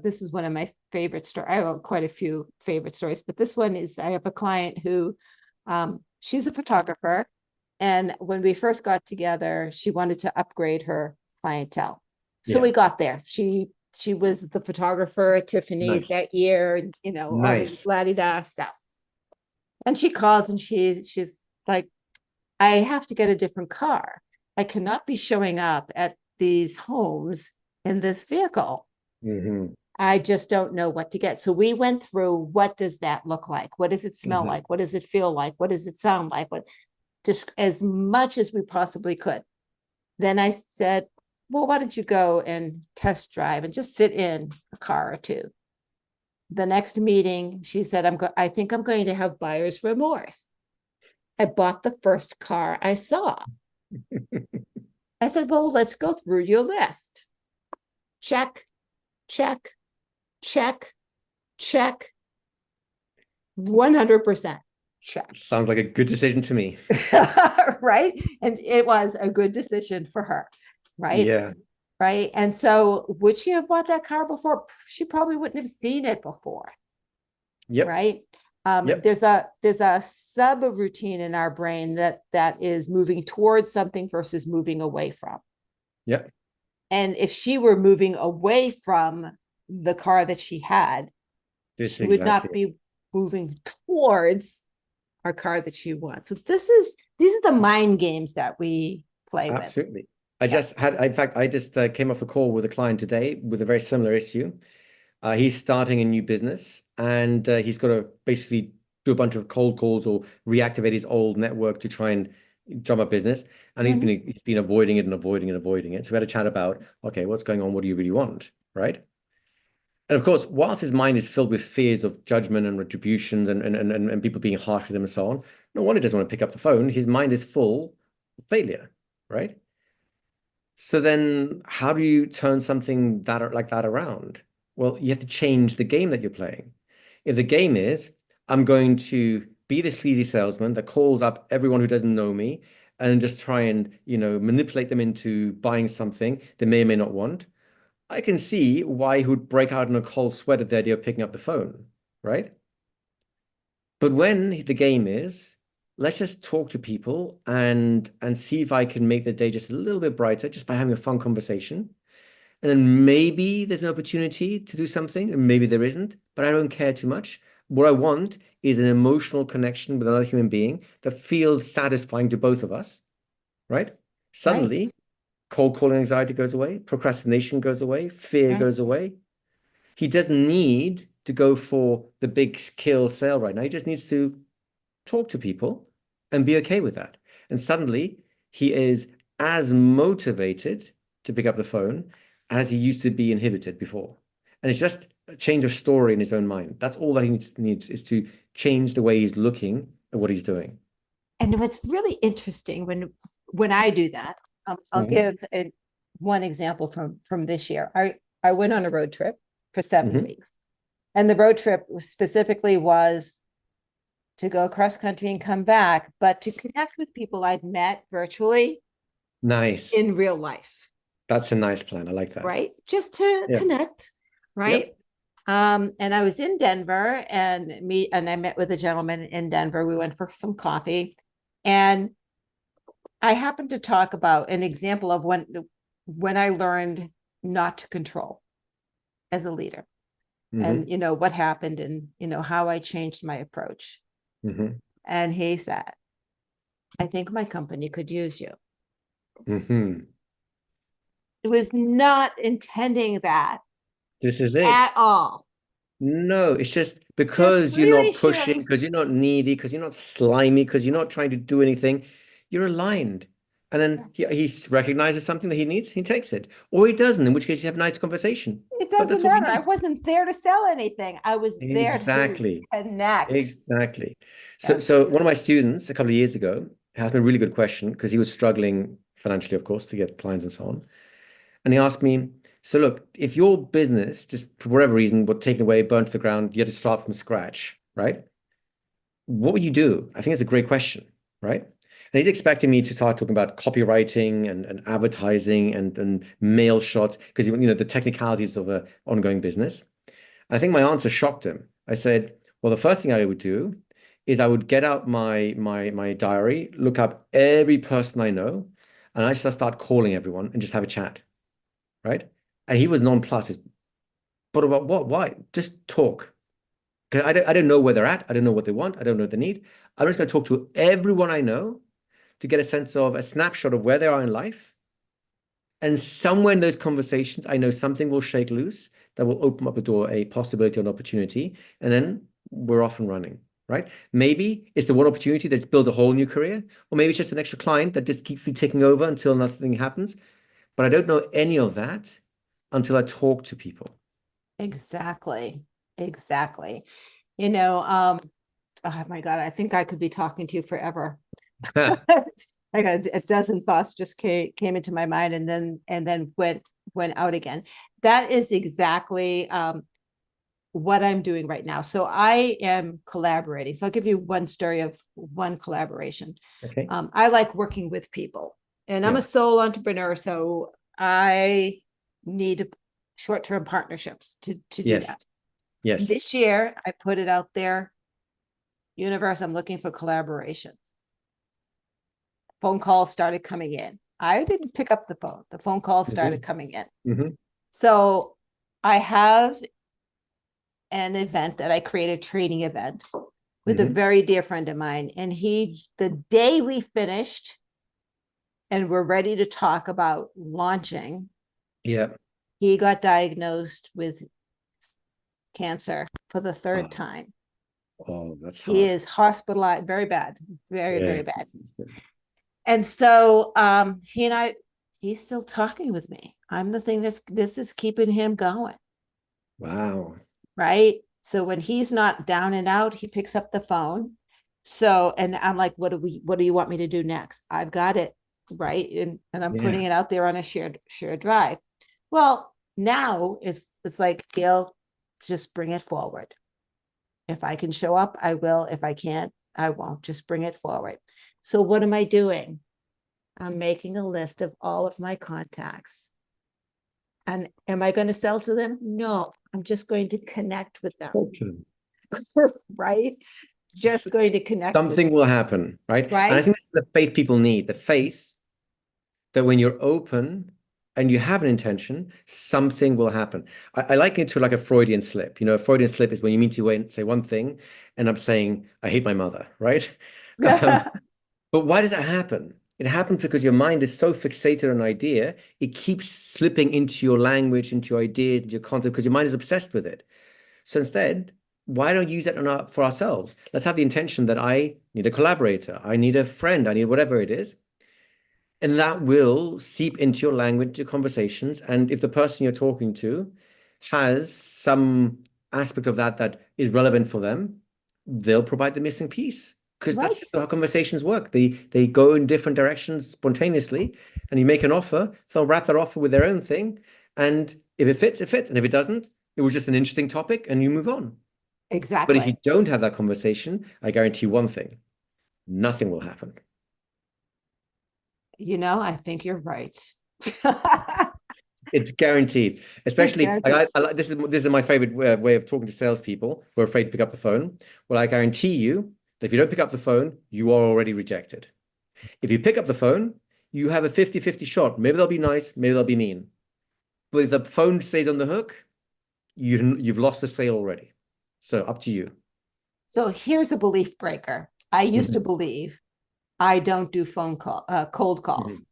This is one of my favorite stories. I have quite a few favorite stories, but this one is, I have a client who, she's a photographer. And when we first got together, she wanted to upgrade her clientele. So Yeah. we got there. She was the photographer at Tiffany's Nice. that year, all the Nice. la-di-da stuff. And she calls and she's like, I have to get a different car. I cannot be showing up at these homes in this vehicle. Hmm. I just don't know what to get. So we went through, what does that look like? What does it smell Hmm. like? What does it feel like? What does it sound like? What, just as much as we possibly could. Then I said, well, why don't you go and test drive and just sit in a car or two? The next meeting, she said, I think I'm going to have buyer's remorse. I bought the first car I saw. I said, well, let's go through your list. Check, check, check, check, 100% check. Sounds like a good decision to me. Right. And it was a good decision for her. Right. Yeah. Right. And so would she have bought that car before? She probably wouldn't have seen it before. Yep. Right. Yep. There's a sub routine in our brain that is moving towards something versus moving away from. Yep. And if she were moving away from the car that she had, This is she would exactly not it. be moving towards our car that she wants. So these are the mind games that we play with. Absolutely. I Yeah. just had, in fact, I just came off a call with a client today with a very similar issue. He's starting a new business and he's got to basically do a bunch of cold calls or reactivate his old network to try and drum up business. And Mhm. he's been avoiding it and avoiding and avoiding it. So we had a chat about, okay, what's going on? What do you really want? Right. And of course, whilst his mind is filled with fears of judgment and retributions and people being harsh with him and so on, no wonder he doesn't want to pick up the phone. His mind is full of failure, right? So then how do you turn something like that around? Well, you have to change the game that you're playing. If the game is, I'm going to be the sleazy salesman that calls up everyone who doesn't know me and just try and, manipulate them into buying something they may or may not want, I can see why he would break out in a cold sweat at the idea of picking up the phone, right? But when the game is, let's just talk to people and see if I can make the day just a little bit brighter just by having a fun conversation. And then maybe there's an opportunity to do something, and maybe there isn't, but I don't care too much. What I want is an emotional connection with another human being that feels satisfying to both of us, right? Right, Suddenly, cold calling anxiety goes away, procrastination goes away, fear right. goes away. He doesn't need to go for the big kill sale right now. He just needs to talk to people and be okay with that. And suddenly he is as motivated to pick up the phone as he used to be inhibited before. And it's just a change of story in his own mind. That's all that he needs is to change the way he's looking at what he's doing. And it was really interesting when I do that. I'll Mhm. give one example from this year. I went on a road trip for 7 weeks, and the road trip specifically was to go cross country and come back, but to connect with people I'd met virtually Nice. in real life, That's a nice plan. I like that. right? Just to Yeah. connect, right? Yep. And I was in Denver and I met with a gentleman in Denver. We went for some coffee, and I happened to talk about an example of when I learned not to control as a leader, Hmm. and what happened, and how I changed my approach. Hmm. And he said, I think my company could use you. Hmm. It was not intending that This is at it. all. No, it's just Just because you're really not sharing. pushing, because you're not needy, because you're not slimy, because you're not trying to do anything, you're aligned. And then he recognizes something that he needs, he takes it. Or he doesn't, in which case you have a nice conversation. It But doesn't that's all you matter. I need. wasn't there to sell anything. I was there to Exactly. connect. Exactly. So, Yeah. so one of my students a couple of years ago asked me a really good question because he was struggling financially, of course, to get clients and so on. And he asked me, so look, if your business, just for whatever reason, got taken away, burnt to the ground, you had to start from scratch, right? What would you do? I think it's a great question, right? And he's expecting me to start talking about copywriting and advertising and mail shots because the technicalities of an ongoing business. I think my answer shocked him. I said, well, the first thing I would do is I would get out my diary, look up every person I know, and I just start calling everyone and just have a chat, right? And he was nonplussed. But about what? Why? Just talk. 'Cause I don't know where they're at. I don't know what they want. I don't know what they need. I'm just going to talk to everyone I know to get a sense of a snapshot of where they are in life. And somewhere in those conversations, I know something will shake loose that will open up a door, a possibility, an opportunity. And then we're off and running, right? Maybe it's the one opportunity that's built a whole new career, or maybe it's just an extra client that just keeps me taking over until nothing happens. But I don't know any of that until I talk to people. Exactly. Exactly. You know, um, oh my God, I think I could be talking to you forever. I got a dozen thoughts just came into my mind, and then went out again. That is exactly what I'm doing right now. So I am collaborating. So I'll give you one story of one collaboration. Okay. I like working with people, and I'm a Yeah. sole entrepreneur, so I need short-term partnerships to do Yes. that. Yes. This year, I put it out there, universe, I'm looking for collaboration. Phone calls started coming in. I didn't pick up the phone. The phone calls started Hmm. coming in. Hmm. So I have an event that I created, a training event with a Hmm. very dear friend of mine. And the day we finished and we're ready to talk about launching, Yeah. he got diagnosed with cancer for the third Oh, time. oh, that's He hard. is hospitalized, very bad, very, very Yes. bad. Yes, yes, yes. And so he's still talking with me. I'm the thing this is keeping him going, Wow. right? So when he's not down and out, he picks up the phone. So, and I'm like, what do you want me to do next? I've got it, right? And I'm Yeah. putting it out there on a shared drive. Well, now it's like, Gail, just bring it forward. If I can show up, I will. If I can't, I won't. Just bring it forward. So what am I doing? I'm making a list of all of my contacts. And am I going to sell to them? No, I'm just going to connect with them. Talk to them. right? Just going to connect with, Something will happen, right? And I right? think this is the faith people need, the faith that when you're open and you have an intention, something will happen. I liken it to like a Freudian slip. You know, a Freudian slip is when you mean to say one thing and I'm saying, I hate my mother, right? Um, but why does that happen? It happens because your mind is so fixated on an idea, it keeps slipping into your language, into your ideas, into your concept, because your mind is obsessed with it. So instead, why don't use that for ourselves? Let's have the intention that I need a collaborator, I need a friend, I need whatever it is. And that will seep into your language, your conversations. And if the person you're talking to has some aspect of that that is relevant for them, they'll provide the missing piece. Because that's Right, just how conversations work. They go in different directions spontaneously, and you make an offer, they'll wrap that offer with their own thing. And if it fits, it fits. And if it doesn't, it was just an interesting topic and you move on. But if you exactly. don't have that conversation, I guarantee you one thing, nothing will happen. I think you're right. It's guaranteed. It's Especially, guaranteed. I like this is my favorite way of talking to salespeople who are afraid to pick up the phone. Well, I guarantee you that if you don't pick up the phone, you are already rejected. If you pick up the phone, you have a 50-50 shot. Maybe they'll be nice, maybe they'll be mean. But if the phone stays on the hook, you've lost the sale already. So up to you. So here's a belief breaker. I used to Mhm, believe I don't do cold calls. mhm,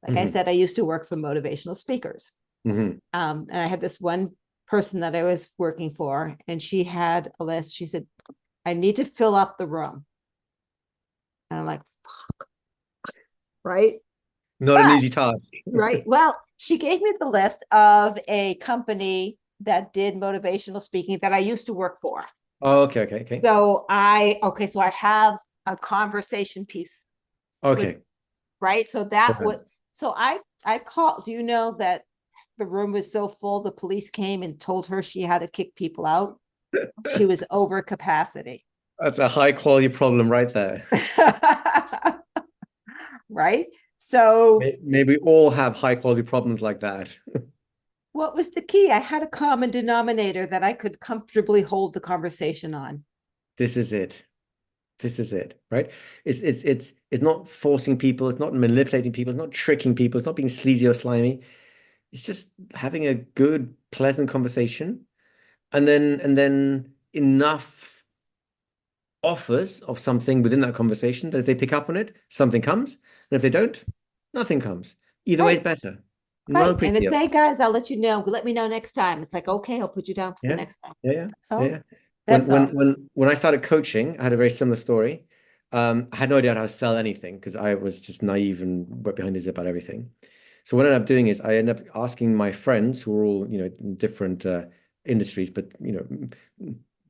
Like I mhm, said, I used to work for motivational speakers. mhm. And I had this one person that I was working for, and she had a list. She said, I need to fill up the room. And I'm like, right? Not an But, easy task. right. Well, she gave me the list of a company that did motivational speaking that I used to work for. Oh, okay, okay, okay. So I have a conversation piece with, Okay. right. So Go that ahead. would, so I called, do you know that the room was so full, the police came and told her she had to kick people out? She was over capacity. That's a high quality problem right there. Right. So Maybe we all have high quality problems like that. what was the key? I had a common denominator that I could comfortably hold the conversation on. This is it. This is it, right? It's not forcing people, it's not manipulating people, it's not tricking people, it's not being sleazy or slimy. It's just having a good, pleasant conversation, and then enough offers of something within that conversation that if they pick up on it, something comes, and if they don't, nothing comes. Either way is Right. better. No Right. big And it's, deal. hey guys, I'll let you know. Let me know next time. It's like, okay, I'll put you down for the Yeah, next time. yeah, yeah, That's yeah, all. yeah. When That's when all. when when I started coaching, I had a very similar story. I had no idea how to sell anything because I was just naive and wet behind his ear about everything. So what I ended up doing is I ended up asking my friends who were all, in different industries, but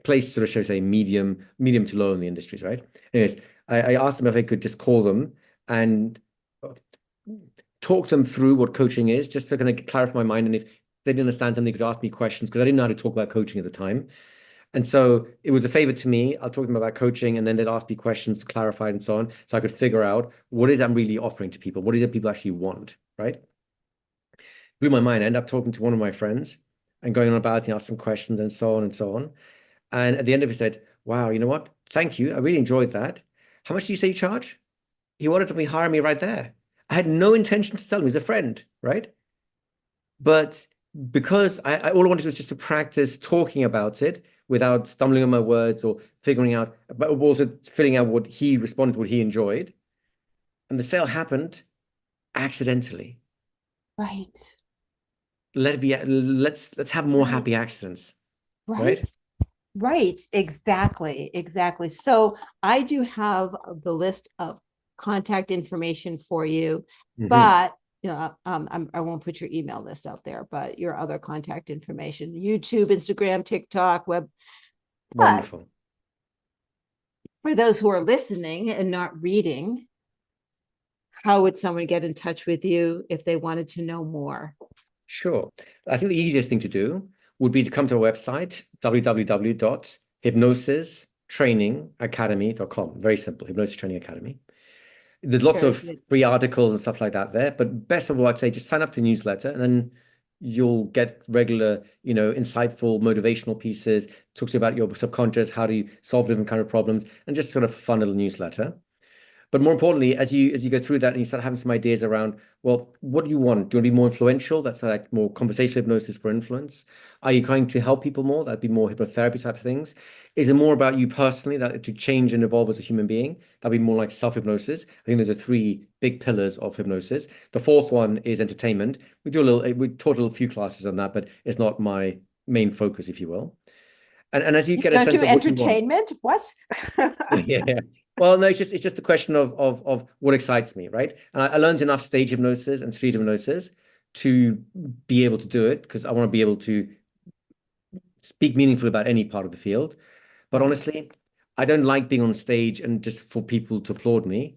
placed sort of, shall we say, medium to low in the industries, right? Anyways, I asked them if I could just call them and talk them through what coaching is, just to kind of clarify my mind. And if they didn't understand something, they could ask me questions because I didn't know how to talk about coaching at the time. And so it was a favor to me. I'll talk to them about coaching, and then they'd ask me questions to clarify and so on. So I could figure out what is I'm really offering to people? What is it people actually want? Right? Blew my mind. I ended up talking to one of my friends and going on about it, asked some questions and so on and so on. And at the end of it, he said, wow, you know what? Thank you. I really enjoyed that. How much do you say you charge? He wanted to me hire me right there. I had no intention to sell him. He's a friend, right? But because all I wanted was just to practice talking about it without stumbling on my words or figuring out, but also filling out what he responded to, what he enjoyed. And the sale happened accidentally. Right. Let it be, let's have more happy Right. accidents, right? Right. Right. Exactly. Exactly. So I do have the list of contact information for you, Hmm. but I won't put your email list out there, but your other contact information, YouTube, Instagram, TikTok, web. But Wonderful. for those who are listening and not reading, how would someone get in touch with you if they wanted to know more? Sure. I think the easiest thing to do would be to come to our website, www.hypnosistrainingacademy.com. Very simple, Hypnosis Training Academy. There's lots Very of good. free articles and stuff like that there. But best of all, I'd say just sign up to the newsletter and then you'll get regular, insightful, motivational pieces, talks to you about your subconscious, how do you solve different kind of problems, and just sort of fun little newsletter. But more importantly, as you go through that and you start having some ideas around, well, what do you want? Do you want to be more influential? That's like more conversational hypnosis for influence. Are you trying to help people more? That'd be more hypnotherapy type of things. Is it more about you personally, that to change and evolve as a human being? That'd be more like self-hypnosis. I think those are three big pillars of hypnosis. The fourth one is entertainment. We taught a little few classes on that, but it's not my main focus, if you will. And as you You get a don't sense do of what you want. entertainment? What? Yeah. Well, no, it's just a question of what excites me, right? And I learned enough stage hypnosis and street hypnosis to be able to do it because I want to be able to speak meaningfully about any part of the field. But Right, honestly, I don't like being on stage and just for people to applaud me.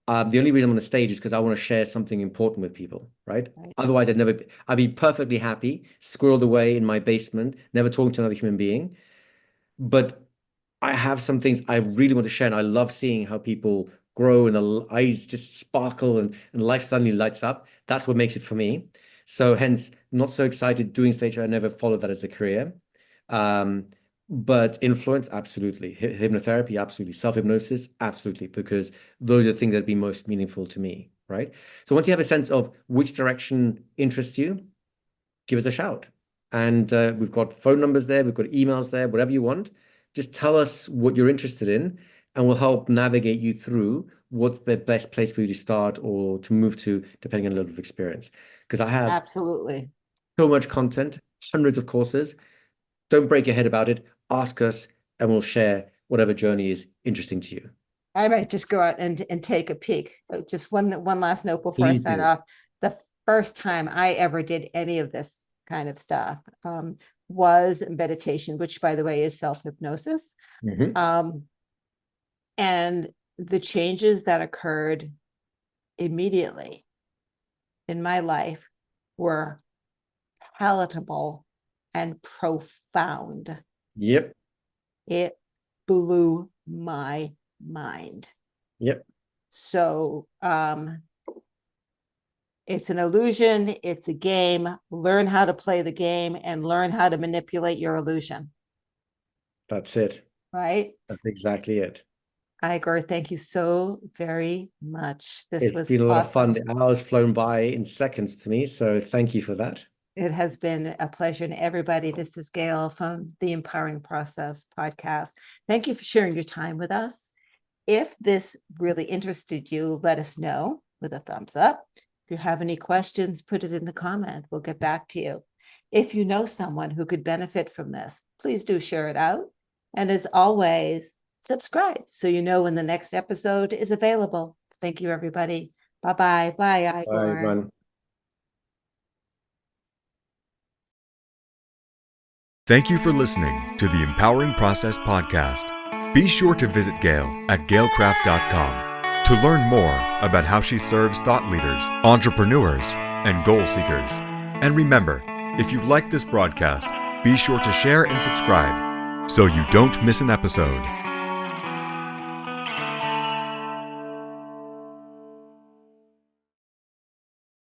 The only reason I'm on the stage is because I want to share something important with people, right? right. Otherwise, I'd be perfectly happy, squirreled away in my basement, never talking to another human being. But I have some things I really want to share, and I love seeing how people grow and the eyes just sparkle and life suddenly lights up. That's what makes it for me. So hence, not so excited doing stage. I never followed that as a career. Um, but influence, absolutely. Hypnotherapy, absolutely. Self-hypnosis, absolutely, because those are the things that be most meaningful to me, right? So once you have a sense of which direction interests you, give us a shout. And we've got phone numbers there, we've got emails there, whatever you want. Just tell us what you're interested in, and we'll help navigate you through what's the best place for you to start or to move to, depending on a level of experience. Because I have Absolutely. so much content, hundreds of courses. Don't break your head about it. Ask us, and we'll share whatever journey is interesting to you. I might just go out and take a peek. Just one last note before I Please sign do. off. The first time I ever did any of this kind of stuff was meditation, which by the way is self-hypnosis. Mhm. Um, and the changes that occurred immediately in my life were palatable and profound. Yep. It blew my mind. Yep. So it's an illusion, it's a game. Learn how to play the game and learn how to manipulate your illusion, That's it. right? That's exactly it. Igor, thank you so very much. This It's was been a lot of fun. awesome. The hour's flown by in seconds to me, so thank you for that. It has been a pleasure. And everybody, this is Gail from the Empowering Process podcast. Thank you for sharing your time with us. If this really interested you, let us know with a thumbs up. If you have any questions, put it in the comment. We'll get back to you. If you know someone who could benefit from this, please do share it out. And as always, subscribe so you know when the next episode is available. Thank you, everybody. Bye-bye. Bye, Bye, Igor. everyone. Thank you for listening to the Empowering Process podcast. Be sure to visit Gail at gailcraft.com to learn more about how she serves thought leaders, entrepreneurs, and goal seekers. And remember, if you like this broadcast, be sure to share and subscribe so you don't miss an episode.